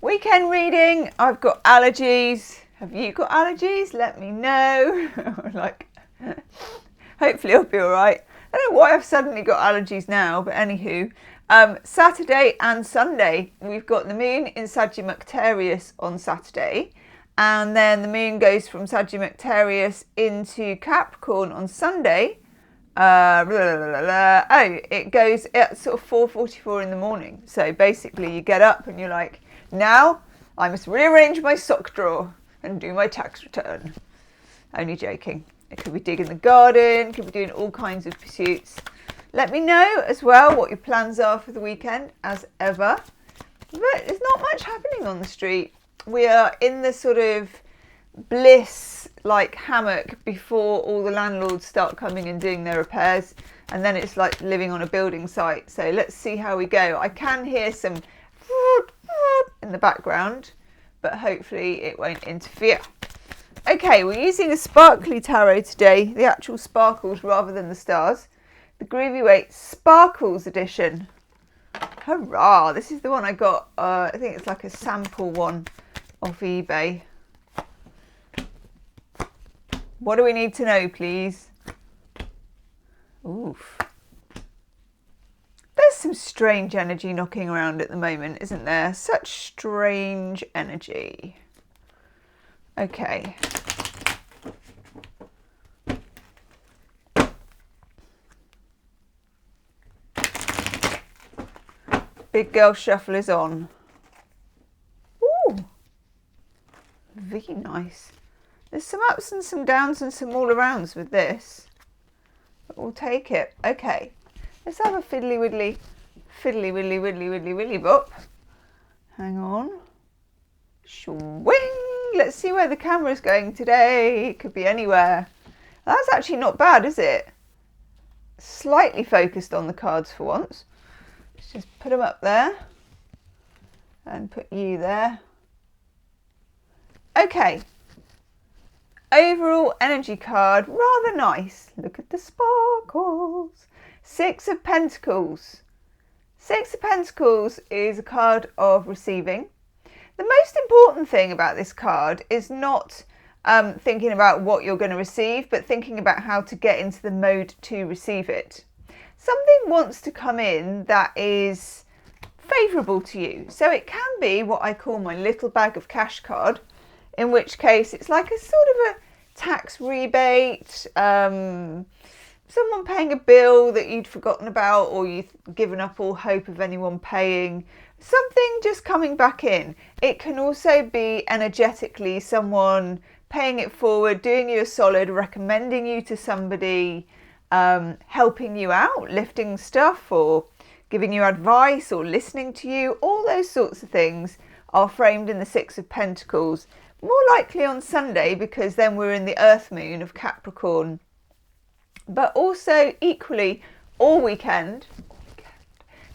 Weekend reading. I've got allergies. Have you got allergies? Let me know. Hopefully I'll be all right. I don't know why I've suddenly got allergies now, but anywho. Saturday and Sunday, we've got the moon in Sagittarius on Saturday. And then the moon goes from Sagittarius into Capricorn on Sunday. It goes at sort of 4:44 in the morning. So basically you get up and you're like, now I must rearrange my sock drawer and do my tax return. Only joking. It could be digging the garden, could be doing all kinds of pursuits. Let me know as well what your plans are for the weekend, as ever. But there's not much happening on the street. We are in the sort of bliss like hammock before all the landlords start coming and doing their repairs, and then it's like living on a building site. So let's see how we go. I can hear some in the background, but hopefully it won't interfere. Okay, we're using a sparkly tarot today, the actual sparkles rather than the stars. The Groovy Weight Sparkles edition. Hurrah! This is the one I got, I think it's like a sample one off eBay. What do we need to know, please? Oof. There's some strange energy knocking around at the moment, isn't there? Such strange energy. Okay. Big girl shuffle is on. Ooh. Very nice. There's some ups and some downs and some all arounds with this. But we'll take it. Okay. Let's have a fiddly widdly bop. Hang on. Swing. Let's see where the camera's going today. It could be anywhere. That's actually not bad, is it? Slightly focused on the cards for once. Let's just put them up there. And put you there. Okay. Overall energy card, rather nice. Look at the sparkles. Six of Pentacles. Six of Pentacles is a card of receiving. The most important thing about this card is not thinking about what you're going to receive, but thinking about how to get into the mode to receive it. Something wants to come in that is favourable to you. So it can be what I call my little bag of cash card, in which case it's like a sort of a tax rebate, someone paying a bill that you'd forgotten about or you've given up all hope of anyone paying, something just coming back in. It can also be energetically someone paying it forward, doing you a solid, recommending you to somebody, helping you out, lifting stuff or giving you advice or listening to you. All those sorts of things are framed in the Six of Pentacles. More likely on Sunday because then we're in the Earth Moon of Capricorn. But also equally all weekend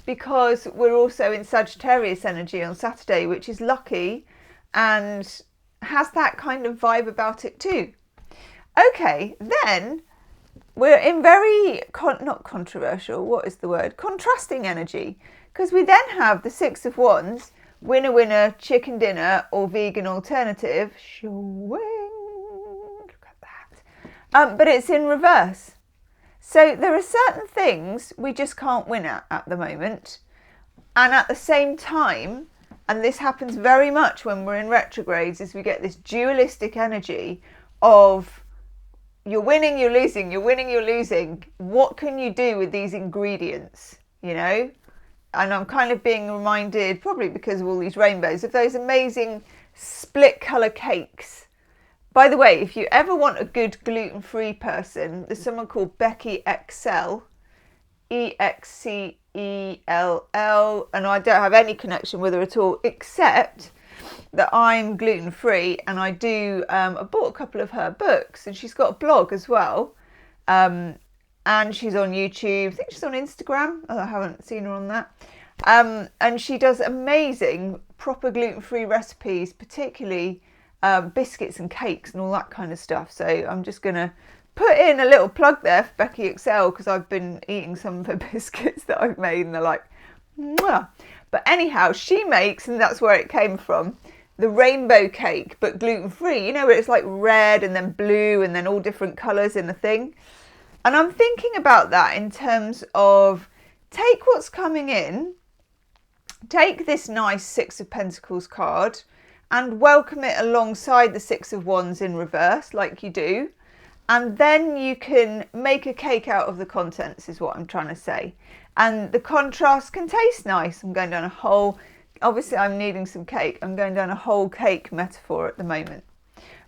because we're also in Sagittarius energy on Saturday, which is lucky and has that kind of vibe about it too. Okay, then we're in very, not controversial, what is the word? Contrasting energy, because we then have the Six of Wands, winner, winner, chicken dinner, or vegan alternative. Showing. Look at that. But it's in reverse. So there are certain things we just can't win at the moment. And at the same time, and this happens very much when we're in retrogrades, is we get this dualistic energy of you're winning, you're losing, you're winning, you're losing. What can you do with these ingredients, you know? And I'm kind of being reminded, probably because of all these rainbows, of those amazing split colour cakes. By the way, if you ever want a good gluten-free person, there's someone called Becky Excel, Excell, and I don't have any connection with her at all, except that I'm gluten-free and I bought a couple of her books, and she's got a blog as well. And she's on YouTube. I think she's on Instagram. Oh, I haven't seen her on that. And she does amazing proper gluten-free recipes, particularly biscuits and cakes and all that kind of stuff. So I'm just going to put in a little plug there for Becky Excel because I've been eating some of her biscuits that I've made and they're like, mwah. But anyhow, she makes, and that's where it came from, the rainbow cake, but gluten-free. You know, where it's like red and then blue and then all different colours in a thing. And I'm thinking about that in terms of, take what's coming in, take this nice Six of Pentacles card and welcome it alongside the Six of Wands in reverse, like you do. And then you can make a cake out of the contents, is what I'm trying to say. And the contrast can taste nice. I'm going down a whole, obviously I'm needing some cake. I'm going down a whole cake metaphor at the moment.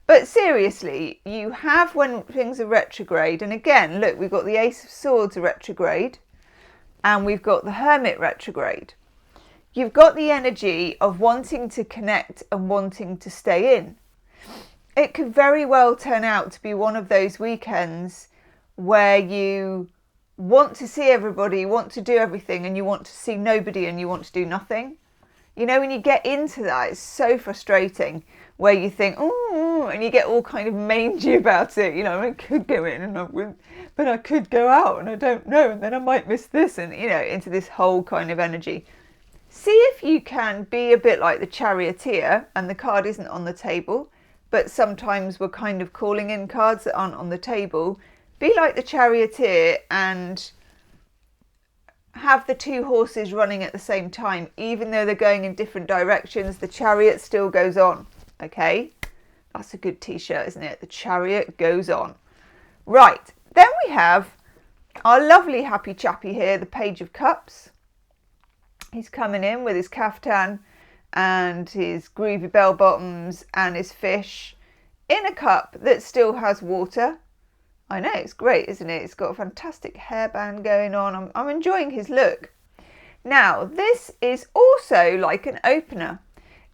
But seriously, you have when things are retrograde, and again, look, we've got the Ace of Swords retrograde, and we've got the Hermit retrograde. You've got the energy of wanting to connect and wanting to stay in. It could very well turn out to be one of those weekends where you want to see everybody, you want to do everything, and you want to see nobody and you want to do nothing. You know, when you get into that, it's so frustrating where you think, oh, and you get all kind of mangy about it. You know, I could go in and I would, but I could go out and I don't know, and then I might miss this, and you know, into this whole kind of energy. See if you can be a bit like the Charioteer, and the card isn't on the table, but sometimes we're kind of calling in cards that aren't on the table. Be like the Charioteer and have the two horses running at the same time. Even though they're going in different directions, the chariot still goes on. Okay? That's a good t-shirt, isn't it? The chariot goes on. Right. Then we have our lovely happy chappy here, the Page of Cups. He's coming in with his kaftan and his groovy bell bottoms and his fish in a cup that still has water. I know, it's great, isn't it? It's got a fantastic hairband going on. I'm enjoying his look. Now, this is also like an opener.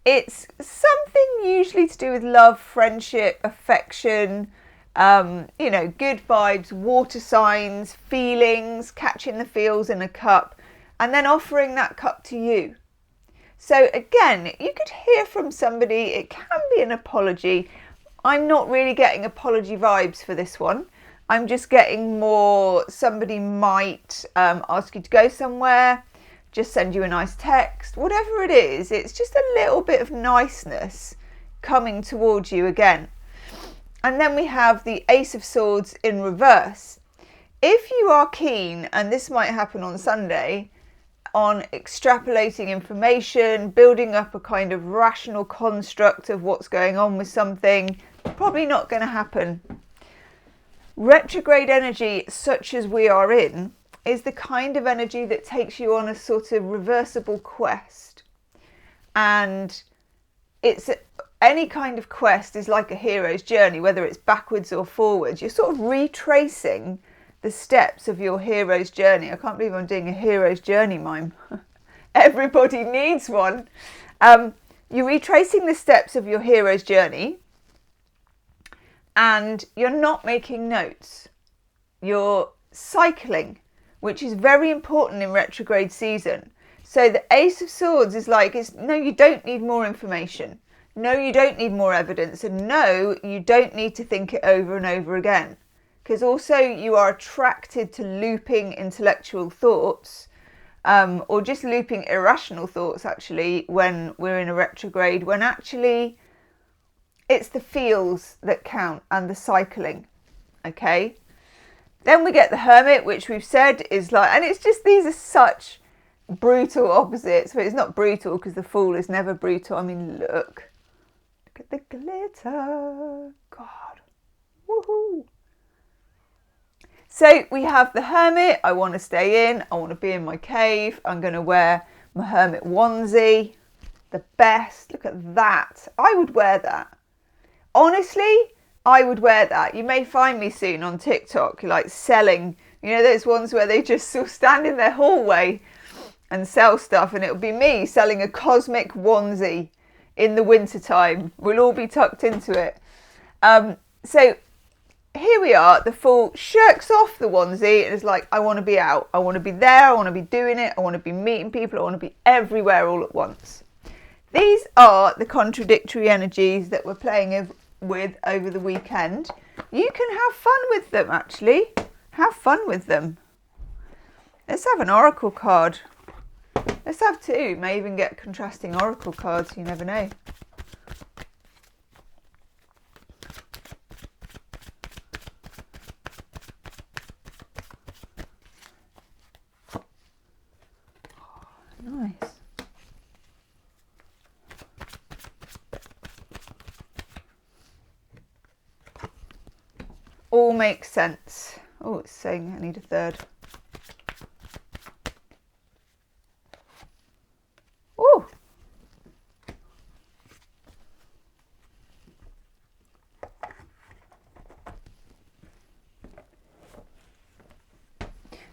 It's something usually to do with love, friendship, affection, you know, good vibes, water signs, feelings, catching the feels in a cup, and then offering that cup to you. So again, you could hear from somebody, it can be an apology. I'm not really getting apology vibes for this one. I'm just getting more, somebody might ask you to go somewhere, just send you a nice text, whatever it is. It's just a little bit of niceness coming towards you again. And then we have the Ace of Swords in reverse. If you are keen, and this might happen on Sunday, on extrapolating information, building up a kind of rational construct of what's going on with something, probably not going to happen. Retrograde energy, such as we are in, is the kind of energy that takes you on a sort of reversible quest. And it's any kind of quest is like a hero's journey, whether it's backwards or forwards. You're sort of retracing the steps of your hero's journey. I can't believe I'm doing a hero's journey mime. Everybody needs one. You're retracing the steps of your hero's journey, and you're not making notes. You're cycling, which is very important in retrograde season. So the Ace of Swords is like, no, you don't need more information. No, you don't need more evidence. And no, you don't need to think it over and over again. Because also you are attracted to looping intellectual thoughts, or just looping irrational thoughts actually when we're in a retrograde, when actually it's the feels that count and the cycling. Okay. Then we get the Hermit, which we've said is like, and it's just, these are such brutal opposites, but it's not brutal because the Fool is never brutal. I mean, look at the glitter. God. Woohoo. So we have the Hermit. I want to stay in. I want to be in my cave. I'm going to wear my Hermit onesie. The best. Look at that. I would wear that. Honestly, I would wear that. You may find me soon on TikTok, like selling, you know, those ones where they just sort of stand in their hallway and sell stuff, and it'll be me selling a cosmic onesie in the winter time. We'll all be tucked into it. So here we are. The Fool shirks off the onesie and is like, I want to be out. I want to be there. I want to be doing it. I want to be meeting people. I want to be everywhere all at once. These are the contradictory energies that we're playing with over the weekend. You can have fun with them, actually. Have fun with them. Let's have an oracle card. Let's have two. You may even get contrasting oracle cards, you never know. Nice. All makes sense. Oh, it's saying I need a third. Oh.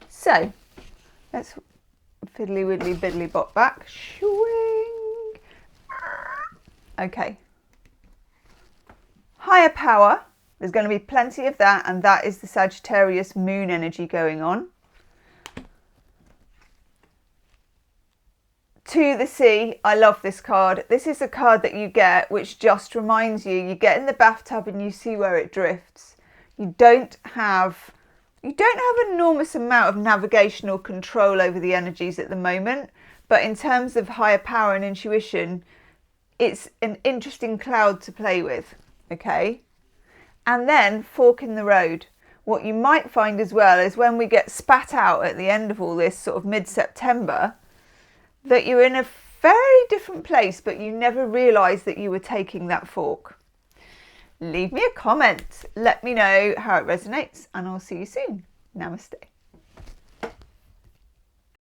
So, let's fiddly widdly biddly bot back. Swing. Okay. Higher power. There's going to be plenty of that, and that is the Sagittarius moon energy going on. To the sea. I love this card. This is a card that you get which just reminds you get in the bathtub and you see where it drifts. You don't have an enormous amount of navigational control over the energies at the moment, but in terms of higher power and intuition, it's an interesting cloud to play with, okay? And then fork in the road. What you might find as well is when we get spat out at the end of all this, sort of mid-September, that you're in a very different place, but you never realised that you were taking that fork. Leave me a comment. Let me know how it resonates, and I'll see you soon. Namaste.